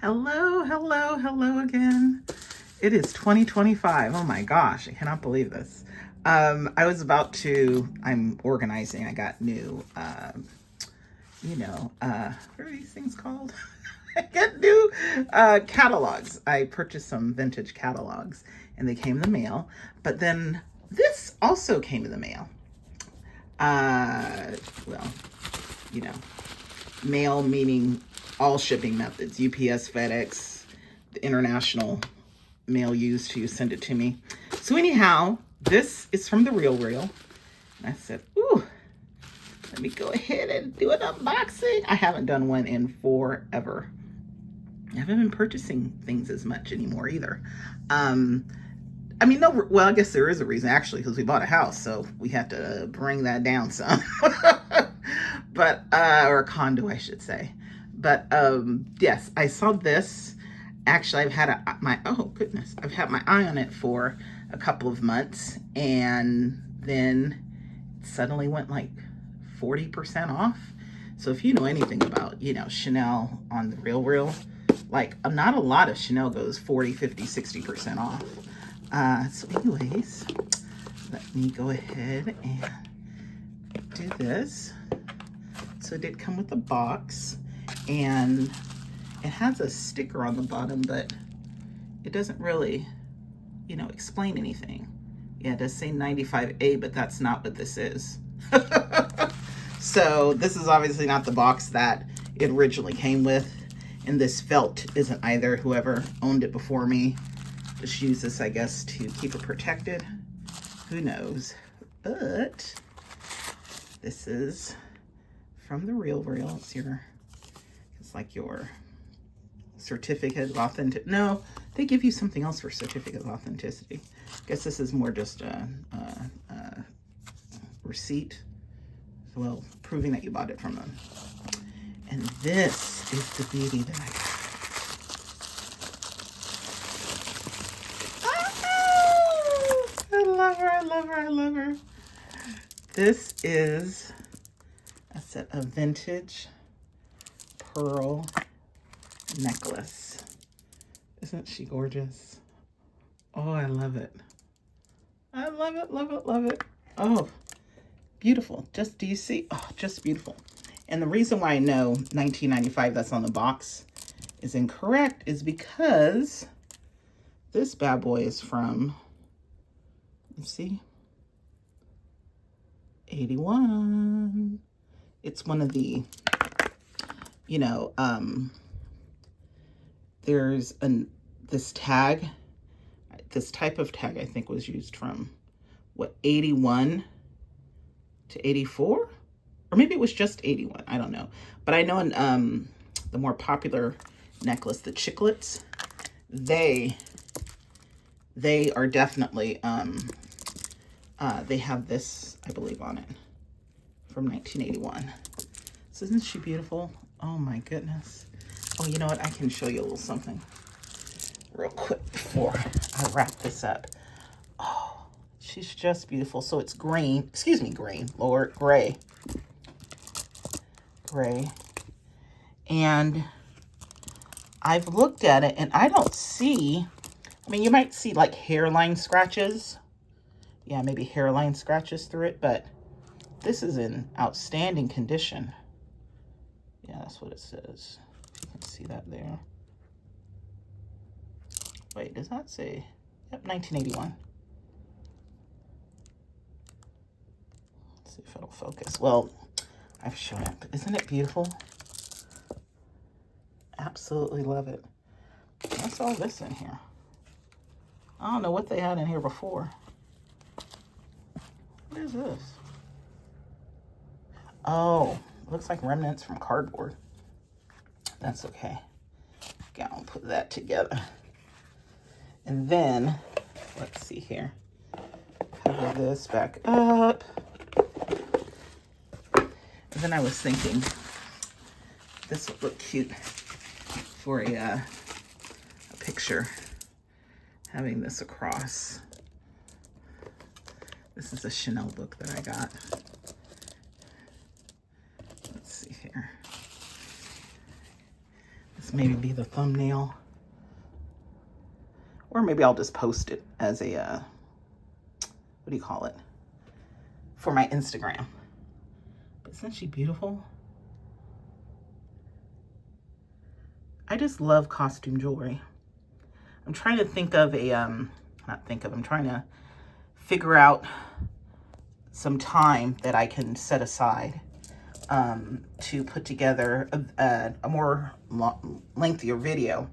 Hello, hello, hello again. It is 2025. Oh my gosh, I cannot believe this. I'm organizing. I got new, what are these things called? I got new catalogs. I purchased some vintage catalogs and they came in the mail. But then this also came in the mail. Uh, well, you know, mail meaning all shipping methods, UPS, FedEx, the international mail used to send it to me. So anyhow, this is from The Real Real. And I said, ooh, let me go ahead and do an unboxing. I haven't done one in forever. I haven't been purchasing things as much anymore either. No, well, I guess there is a reason actually, because we bought a house, so we had to bring that down some. But, or a condo, I should say. But, yes, I saw this. Actually, I've had I've had my eye on it for a couple of months, and then it suddenly went like 40% off. So if you know anything about, Chanel on The Real Real, like not a lot of Chanel goes 40, 50, 60% off. So anyways, let me go ahead and do this. So it did come with a box, and it has a sticker on the bottom, but it doesn't really, explain anything. Yeah, it does say 95A, but that's not what this is. So this is obviously not the box that it originally came with. And this felt isn't either. Whoever owned it before me just used this, I guess, to keep it protected. Who knows? But this is from The Real Real. It's like your certificate of authentic. No, they give you something else for certificate of authenticity. I guess this is more just a receipt. Well, proving that you bought it from them. And this is the beauty that I got. I love her, I love her, I love her. This is a set of vintage pearl necklace. Isn't she gorgeous? Oh, I love it. I love it, love it, love it. Oh, beautiful. Do you see? Oh, just beautiful. And the reason why I know 1995 that's on the box is incorrect is because this bad boy is from, you see, 81. It's one of the, there's this tag, this type of tag I think was used from, 81 to 84? Or maybe it was just 81, I don't know. But I know in the more popular necklace, the Chiclets, they are definitely, they have this, I believe, on it from 1981. So isn't she beautiful? Oh my goodness. Oh, you know what? I can show you a little something real quick before I wrap this up. Oh, she's just beautiful. So it's green, gray. And I've looked at it and I don't see, you might see like hairline scratches. Yeah, maybe hairline scratches through it, but this is in outstanding condition. Yeah, that's what it says. You can see that there. Wait, does that say? Yep, 1981. Let's see if it'll focus. Well, I've shown it, but isn't it beautiful? Absolutely love it. What's all this in here? I don't know what they had in here before. What is this? Oh, looks like remnants from cardboard. That's okay. I'll put that together. And then, let's see here. Cover this back up. And then I was thinking this would look cute for a picture, having this across. This is a Chanel book that I got. Let's see here. this maybe be the thumbnail. Or maybe I'll just post it as a, what do you call it? For my Instagram. But isn't she beautiful? I just love costume jewelry. I'm trying to think of a, I'm trying to figure out some time that I can set aside to put together a more lengthier video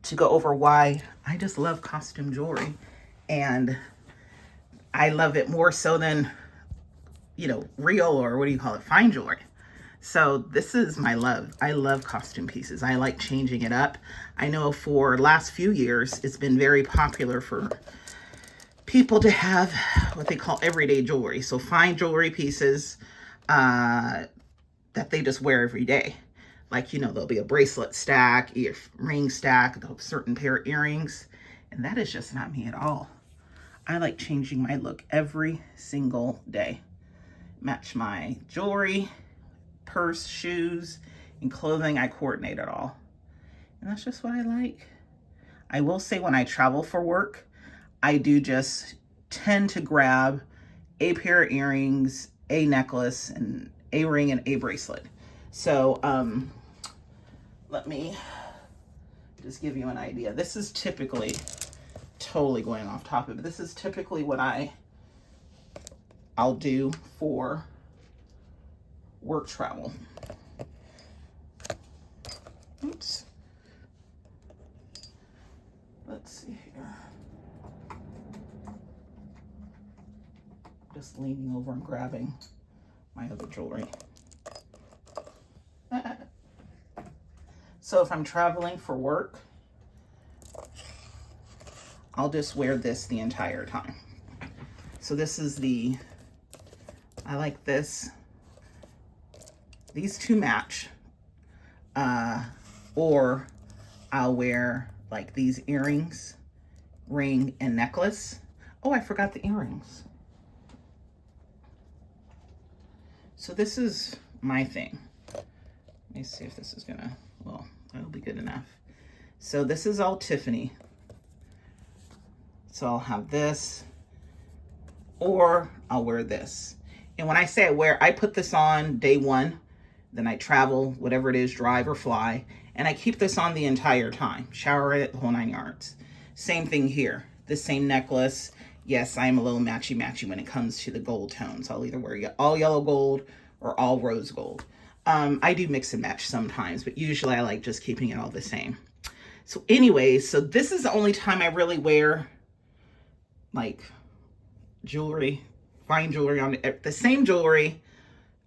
to go over why I just love costume jewelry. And I love it more so than, you know, real, or what do you call it, fine jewelry. So this is my love. I love costume pieces. I like changing it up. I know for last few years, it's been very popular for people to have what they call everyday jewelry. So fine jewelry pieces that they just wear every day. Like, you know, there'll be a bracelet stack, ring stack, a certain pair of earrings. And that is just not me at all. I like changing my look every single day. Match my jewelry, purse, shoes, and clothing. I coordinate it all. And that's just what I like. I will say when I travel for work, I do just tend to grab a pair of earrings, a necklace, and a ring and a bracelet. So let me just give you an idea. This is typically, totally going off topic, but this is typically what I'll do for work travel. Oops. Let's see here. Just leaning over and grabbing my other jewelry. So if I'm traveling for work, I'll just wear this the entire time. So this is I like this. These two match. Or I'll wear like these earrings, ring, and necklace. Oh, I forgot the earrings. So this is my thing. Let me see if this is gonna, well, that'll be good enough. So this is all Tiffany. So I'll have this, or I'll wear this. And when I say I put this on day one, then I travel, whatever it is, drive or fly, and I keep this on the entire time. Shower it, the whole 9 yards. Same thing here. The same necklace. Yes, I am a little matchy-matchy when it comes to the gold tones. I'll either wear all yellow gold or all rose gold. I do mix and match sometimes, but usually I like just keeping it all the same. So anyways, so this is the only time I really wear like jewelry, fine jewelry, on the same jewelry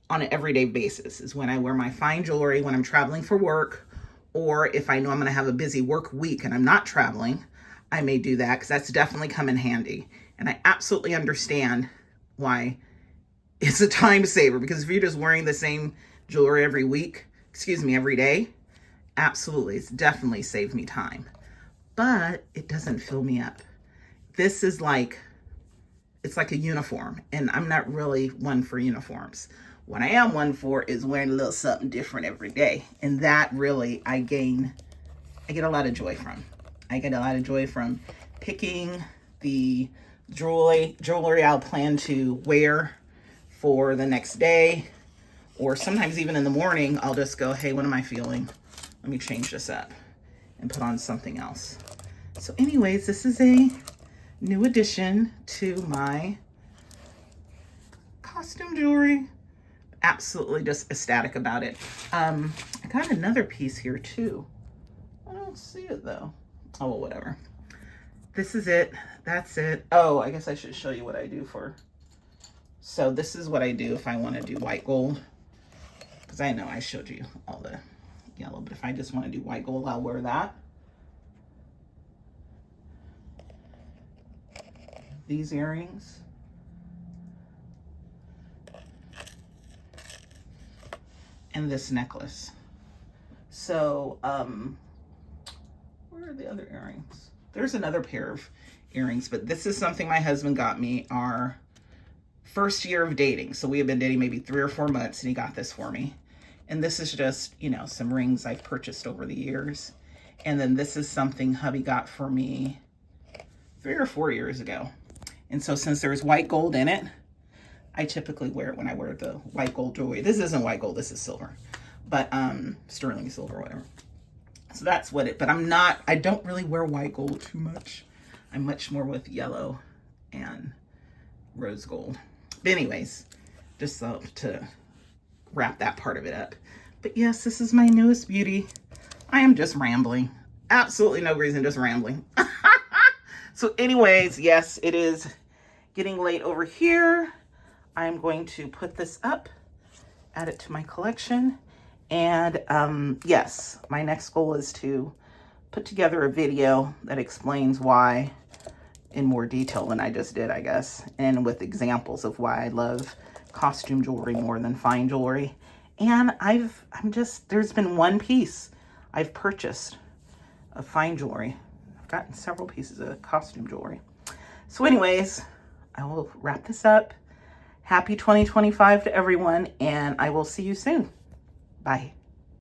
on an everyday basis is when I wear my fine jewelry when I'm traveling for work, or if I know I'm going to have a busy work week and I'm not traveling, I may do that because that's definitely come in handy. And I absolutely understand why it's a time saver, because if you're just wearing the same jewelry every day, absolutely, it's definitely saved me time. But it doesn't fill me up. This is like, it's like a uniform, and I'm not really one for uniforms. What I am one for is wearing a little something different every day. And that really, I get a lot of joy from. I get a lot of joy from picking the jewelry I'll plan to wear for the next day. Or sometimes even in the morning, I'll just go, hey, what am I feeling? Let me change this up and put on something else. So anyways, this is a new addition to my costume jewelry. Absolutely just ecstatic about it. I got another piece here too. I don't see it though. Oh, well, whatever. This is it. That's it. Oh, I guess I should show you what I do for. So this is what I do if I want to do white gold. Because I know I showed you all the yellow, but if I just want to do white gold, I'll wear that. These earrings. And this necklace. So, where are the other earrings? There's another pair of earrings, but this is something my husband got me our first year of dating. So we have been dating maybe 3 or 4 months, and he got this for me. And this is just, you know, some rings I've purchased over the years. And then this is something hubby got for me 3 or 4 years ago. And so since there's white gold in it, I typically wear it when I wear the white gold jewelry. This isn't white gold, this is silver, but sterling silver, whatever. So that's what it, but I don't really wear white gold too much. I'm much more with yellow and rose gold. But anyways, just to wrap that part of it up. But yes, this is my newest beauty. I am just rambling. Absolutely no reason, just rambling. So anyways, yes, it is getting late over here. I'm going to put this up, add it to my collection. And yes, my next goal is to put together a video that explains why in more detail than I just did, I guess. And with examples of why I love costume jewelry more than fine jewelry. And there's been one piece I've purchased of fine jewelry. I've gotten several pieces of costume jewelry. So anyways, I will wrap this up. Happy 2025 to everyone, and I will see you soon. Bye.